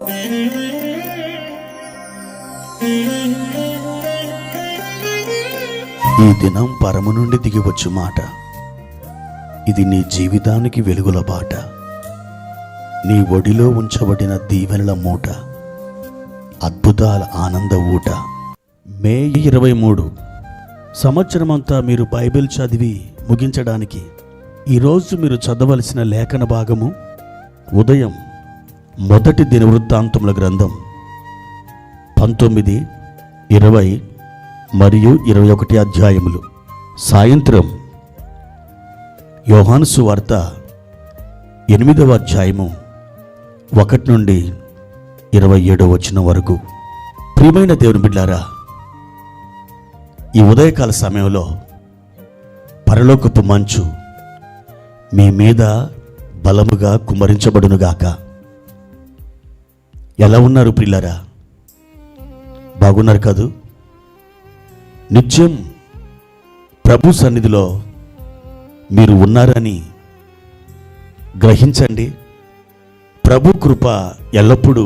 ఈ దినం పరము నుండి దిగివచ్చు మాట, ఇది నీ జీవితానికి వెలుగుల బాట, నీ ఒడిలో ఉంచబడిన దీవెనల మూట, అద్భుతాల ఆనంద ఊట. మే 23 సంవత్సరమంతా మీరు బైబిల్ చదివి ముగించడానికి ఈరోజు మీరు చదవలసిన లేఖన భాగము ఉదయం మొదటి దినవృత్తాంతముల గ్రంథం 19, 20 మరియు 21 అధ్యాయములు. సాయంత్రం యోహాను సువార్త 8వ అధ్యాయము 1 నుండి 27వ వచనం వరకు. ప్రియమైన దేవుని బిడ్డలారా, ఈ ఉదయకాల సమయంలో పరలోకపు మంచు మీ మీద బలముగా కుమ్మరించబడునుగాక. ఎలా ఉన్నారు ప్రియులారా? బాగున్నారు కదూ? నిత్యం ప్రభు సన్నిధిలో మీరు ఉన్నారని గ్రహించండి. ప్రభు కృప ఎల్లప్పుడూ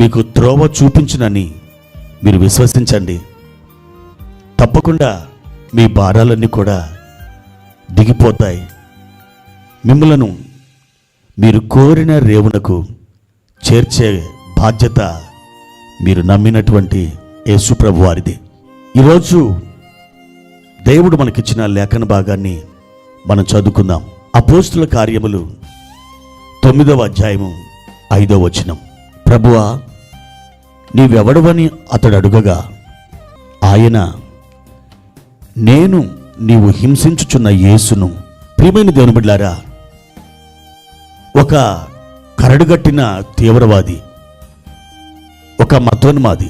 మీకు త్రోవ చూపించునని మీరు విశ్వసించండి. తప్పకుండా మీ భారాలన్నీ కూడా దిగిపోతాయి. మిమ్మలను మీరు కోరిన రేవునకు చేర్చే బాధ్యత మీరు నమ్మినటువంటి యేసు ప్రభు వారిది. ఈరోజు దేవుడు మనకిచ్చిన లేఖన భాగాన్ని మనం చదువుకుందాం. అపోస్తుల కార్యములు 9వ అధ్యాయము 5వ వచనం. ప్రభువా, నీవెవడవని అతడు అడుగగా ఆయన, నేను నీవు హింసించుచున్న యేసును. ప్రియమైన దేవుని బిడ్డలారా, ఒక కరడుగట్టిన తీవ్రవాది, ఒక మతోన్మాది.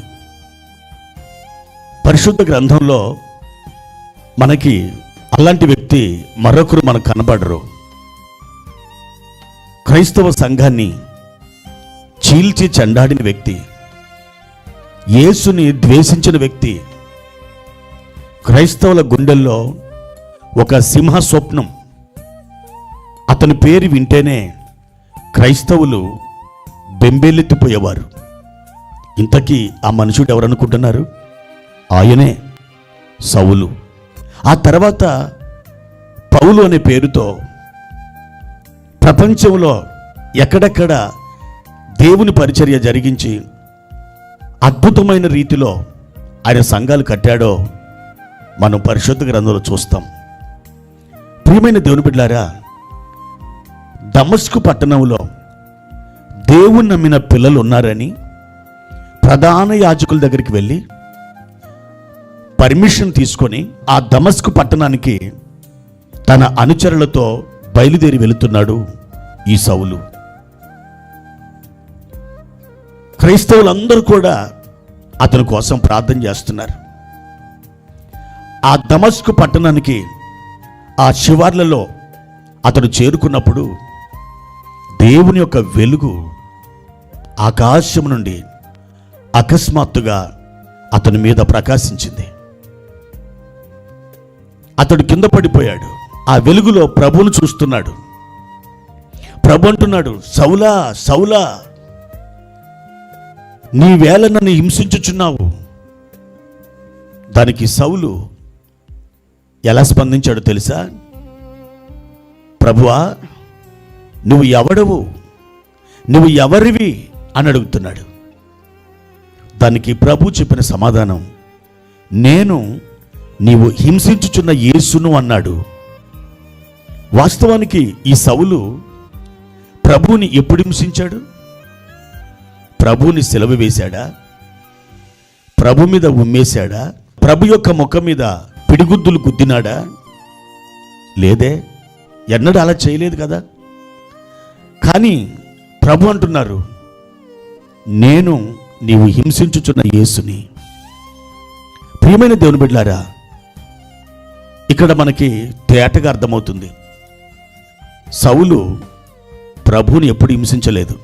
పరిశుద్ధ గ్రంథంలో మనకి అలాంటి వ్యక్తి మరొకరు మనకు కనబడరు. క్రైస్తవ సంఘాన్ని చీల్చి చెండాడిన వ్యక్తి, యేసుని ద్వేషించిన వ్యక్తి, క్రైస్తవుల గుండెల్లో ఒక సింహ స్వప్నం. అతని పేరు వింటేనే క్రైస్తవులు బెంబేలెత్తిపోయేవారు. ఇంతకీ ఆ మనుషుడు ఎవరనుకుంటున్నారు? ఆయనే సౌలు. ఆ తర్వాత పౌలు అనే పేరుతో ప్రపంచంలో ఎక్కడెక్కడ దేవుని పరిచర్య జరిగించి అద్భుతమైన రీతిలో ఆయన సంఘాలు కట్టాడో మనం పరిశుద్ధ గ్రంథంలో చూస్తాం. ప్రియమైన దేవుని బిడ్డలారా, దమస్కు పట్టణంలో దేవుని నమ్మిన పిల్లలు ఉన్నారని ప్రధాన యాజకుల దగ్గరికి వెళ్ళి పర్మిషన్ తీసుకొని ఆ దమస్కు పట్టణానికి తన అనుచరులతో బయలుదేరి వెళుతున్నాడు ఈ సౌలు. క్రైస్తవులందరూ కూడా అతని కోసం ప్రార్థన చేస్తున్నారు. ఆ దమస్కు పట్టణానికి ఆ శివార్లలో అతడు చేరుకున్నప్పుడు దేవుని యొక్క వెలుగు ఆకాశం నుండి అకస్మాత్తుగా అతని మీద ప్రకాశించింది. అతడు కింద పడిపోయాడు. ఆ వెలుగులో ప్రభువును చూస్తున్నాడు. ప్రభు అంటున్నాడు, సౌలా సౌలా, నీవేళ నన్ను హింసించుచున్నావు. దానికి సౌలు ఎలా స్పందించాడు తెలుసా? ప్రభువా, నువ్వు ఎవడవు, నువ్వు ఎవరివి అని అడుగుతున్నాడు. దానికి ప్రభు చెప్పిన సమాధానం, నేను నీవు హింసించుచున్న యేసును అన్నాడు. వాస్తవానికి ఈ సౌలు ప్రభువుని ఎప్పుడు హింసించాడు? ప్రభువుని సిలువ వేశాడా? ప్రభు మీద ఉమ్మేశాడా? ప్రభు యొక్క ముఖం మీద పిడిగుద్దులు గుద్దినాడా? లేదే, ఎన్నడూ అలా చేయలేదు కదా. కానీ ప్రభు అంటున్నారు, నేను నీవు హింసించుచున్న యేసుని. ప్రియమైన దేవుని బిడ్డలారా, ఇక్కడ మనకి తేటగా అర్థమవుతుంది, సౌలు ప్రభువుని ఎప్పుడు హింసించలేదు.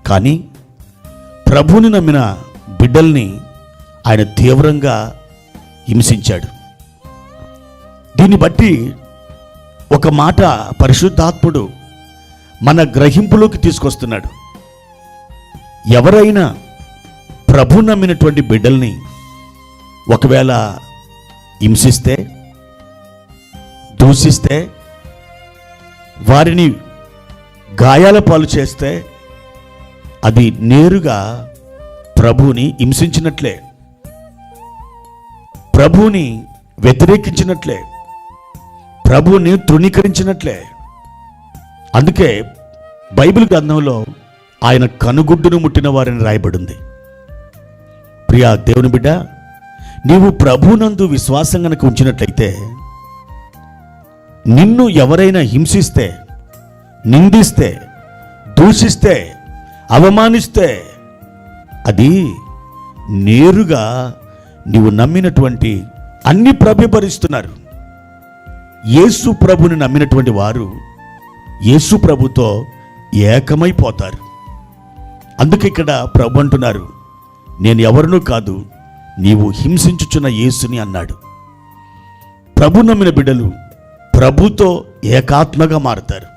కానీ ప్రభువుని నమ్మిన బిడ్డల్ని ఆయన తీవ్రంగా హింసించాడు. దీన్ని బట్టి ఒక మాట పరిశుద్ధాత్ముడు మన గ్రహింపులోకి తీసుకొస్తున్నాడు. ఎవరైనా ప్రభు నమ్మినటువంటి బిడ్డల్ని ఒకవేళ హింసిస్తే, దూషిస్తే, వారిని గాయాల పాలు చేస్తే అది నేరుగా ప్రభువుని హింసించినట్లే, ప్రభువుని వ్యతిరేకించినట్లే, ప్రభువుని తృణీకరించినట్లే. అందుకే బైబిల్ గ్రంథంలో ఆయన కనుగుడ్డును ముట్టిన వారిని రాయబడింది. ప్రియా దేవుని బిడ్డ, నీవు ప్రభువునందు విశ్వాసం గనక ఉంచినట్లయితే, నిన్ను ఎవరైనా హింసిస్తే, నిందిస్తే, దూషిస్తే, అవమానిస్తే అది నేరుగా నీవు నమ్మినటువంటి అన్ని ప్రభుభరిస్తున్నారు. యేసు ప్రభుని నమ్మినటువంటి వారు యేసు ప్రభుతో ఏకమైపోతారు. అందుకే ఇక్కడ ప్రభు అంటున్నారు, నేను ఎవరినూ కాదు, నీవు హింసించుచున్న యేసుని అన్నాడు. ప్రభు నమ్మిన బిడ్డలు ప్రభుతో ఏకాత్మగా మారుతారు.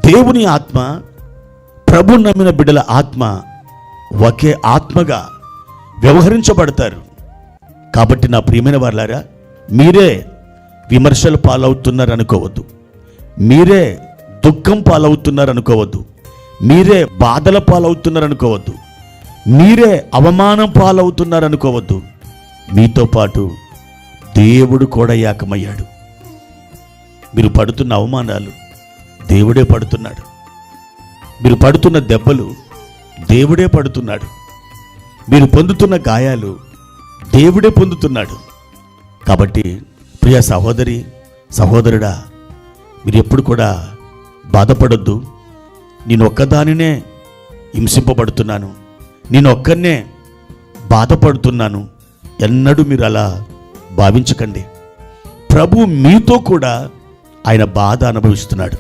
దేవుని ఆత్మ, ప్రభు నమ్మిన బిడ్డల ఆత్మ ఒకే ఆత్మగా వ్యవహరించబడతారు. కాబట్టి నా ప్రియమైన వారులారా, మీరే విమర్శలు పాలవుతున్నారు అనుకోవద్దు, మీరే దుఃఖం పాలవుతున్నారు అనుకోవద్దు, మీరే బాధల పాలవుతున్నారు అనుకోవద్దు, మీరే అవమానం పాలవుతున్నారు అనుకోవద్దు. మీతో పాటు దేవుడు కూడా ఏకమయ్యాడు. మీరు పడుతున్న అవమానాలు దేవుడే పడుతున్నాడు, మీరు పడుతున్న దెబ్బలు దేవుడే పడుతున్నాడు, మీరు పొందుతున్న గాయాలు దేవుడే పొందుతున్నాడు. కాబట్టి ప్రియ సహోదరి, సహోదరుడా, మీరు ఎప్పుడు కూడా బాధపడొద్దు. నేను ఒక్కదానినే హింసింపబడుతున్నాను, నేను ఒక్కనే బాధపడుతున్నాను ఎన్నడూ మీరు అలా భావించకండి. ప్రభు మీతో కూడా ఆయన బాధ అనుభవిస్తున్నాడు.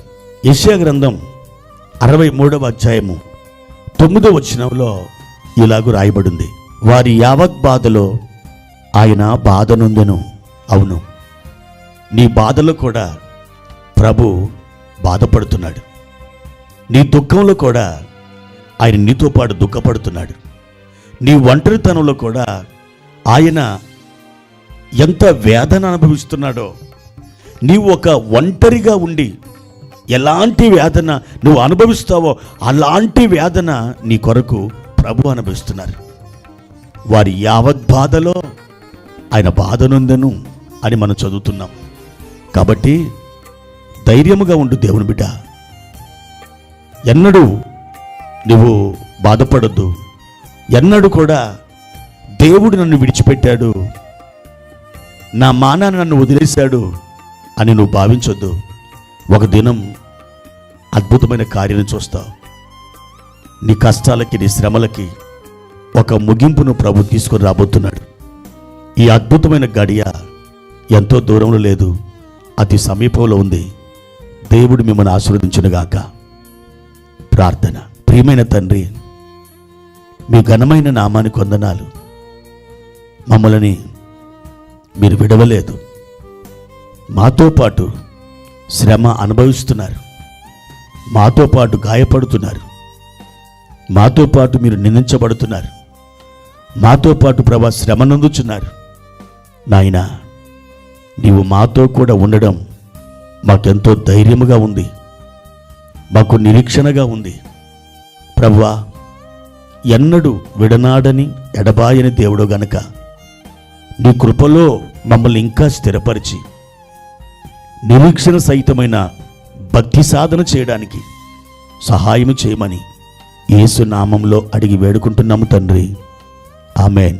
యెషయా గ్రంథం 63వ అధ్యాయము 9వ వచనంలో ఇలాగూ రాయబడింది, వారి యావత్ బాధలో ఆయన బాధ నొందెను. అవును, నీ బాధలో కూడా ప్రభు బాధపడుతున్నాడు. నీ దుఃఖంలో కూడా ఆయన నీతో పాటు దుఃఖపడుతున్నాడు. నీ ఒంటరితనంలో కూడా ఆయన ఎంత వేదన అనుభవిస్తున్నాడో, నీవు ఒక ఒంటరిగా ఉండి ఎలాంటి వేదన నువ్వు అనుభవిస్తావో అలాంటి వేదన నీ కొరకు ప్రభు అనుభవిస్తున్నారు. వారి యావత్ బాధలో ఆయన బాధ నొందెను అని మనం చదువుతున్నాం. కాబట్టి ధైర్యముగా ఉండు దేవుని బిడ్డ, ఎన్నడూ నువ్వు బాధపడొద్దు. ఎన్నడూ కూడా దేవుడు నన్ను విడిచిపెట్టాడు, నా మానాన్ని నన్ను వదిలేశాడు అని నువ్వు భావించొద్దు. ఒక దినం అద్భుతమైన కార్యం చూస్తావు. నీ కష్టాలకి, నీ శ్రమలకి ఒక ముగింపును ప్రభు తీసుకొని రాబోతున్నాడు. ఈ అద్భుతమైన గడియ ఎంతో దూరంలో లేదు, అతి సమీపంలో ఉంది. దేవుడు మిమ్మల్ని ఆశీర్వదించునుగాక. ప్రార్థన. ప్రియమైన తండ్రి, మీ ఘనమైన నామానికి వందనాలు. మమ్మల్ని మీరు విడవలేదు, మాతో పాటు శ్రమ అనుభవిస్తున్నారు, మాతో పాటు గాయపడుతున్నారు, మాతో పాటు మీరు నిందించబడుతున్నారు, మాతో పాటు ప్రభా శ్రమ నందుచున్నారు. నాయనా, నీవు మాతో కూడా ఉండడం మాకెంతో ధైర్యముగా ఉంది, మాకు నిరీక్షణగా ఉంది. ప్రభువా, ఎన్నడూ విడనాడని ఎడబాయని దేవుడు గనక నీ కృపలో మమ్మల్ని ఇంకా స్థిరపరిచి నిరీక్షణ సహితమైన భక్తి సాధన చేయడానికి సహాయం చేయమని యేసు నామంలో అడిగి వేడుకుంటున్నాము తండ్రి. ఆమేన్.